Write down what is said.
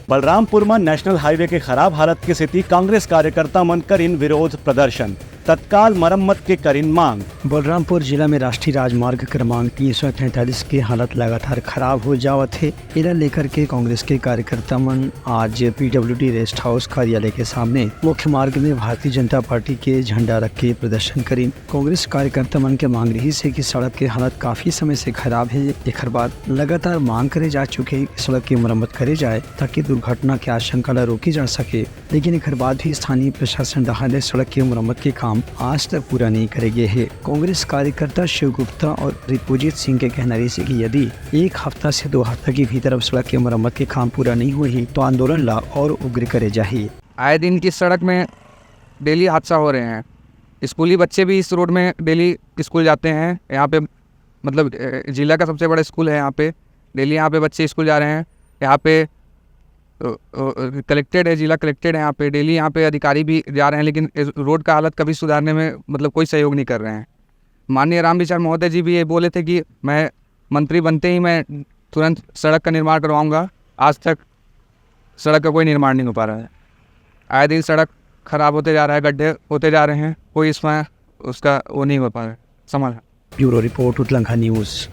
बलरामपुर में national highway के खराब हालत की स्थिति कांग्रेस कार्यकर्ता मन करीन विरोध प्रदर्शन, तत्काल मरम्मत के करीन मांग। बलरामपुर जिला में राष्ट्रीय राजमार्ग क्रमांक 343 की हालत लगातार खराब हो जावत है। इन्हें लेकर के कांग्रेस के कार्यकर्ता मन आज PWD रेस्ट हाउस कार्यालय के सामने मुख्य मार्ग में भारतीय जनता पार्टी के झंडा रख के प्रदर्शन करी। कांग्रेस कार्यकर्ता मन के मांग रही है कि सड़क की हालत काफी समय से खराब है। एक बाद लगातार मांग करे जा चुके सड़क की मरम्मत करे जाए ताकि दुर्घटना की आशंका ला रोकी जा सके, लेकिन एक बाद भी स्थानीय प्रशासन दहाड़े सड़क की मरम्मत के काम आज तक पूरा नहीं करे गए है। कांग्रेस कार्यकर्ता शिव गुप्ता और रिपुजीत सिंह के कहना रही है कि यदि एक हफ्ता से 2 हफ्ता के भीतर अब सड़क की मरम्मत के काम पूरा नहीं हुई तो आंदोलन ला और उग्र करे जाए। आए दिन की सड़क में डेली हादसा हो रहे हैं। स्कूली बच्चे भी इस रोड में डेली स्कूल जाते हैं। यहाँ पे मतलब जिला का सबसे बड़ा स्कूल है। यहाँ पे डेली यहाँ पे बच्चे स्कूल जा रहे हैं। यहाँ पे कलेक्टेड है, जिला कलेक्टेड है। यहाँ पे डेली यहाँ पे अधिकारी भी जा रहे हैं, लेकिन रोड का हालत कभी सुधारने में मतलब कोई सहयोग नहीं कर रहे हैं। माननीय रामविचार महोदय जी भी ये बोले थे कि मैं मंत्री बनते ही मैं तुरंत सड़क का निर्माण करवाऊँगा। आज तक सड़क का कोई निर्माण नहीं हो पा रहा है। आए दिन सड़क खराब होते जा रहा है, गड्ढे होते जा रहे हैं, कोई इसमें उसका वो नहीं हो पा रहा है समाधान। ब्यूरो रिपोर्ट, उतलंघा न्यूज़।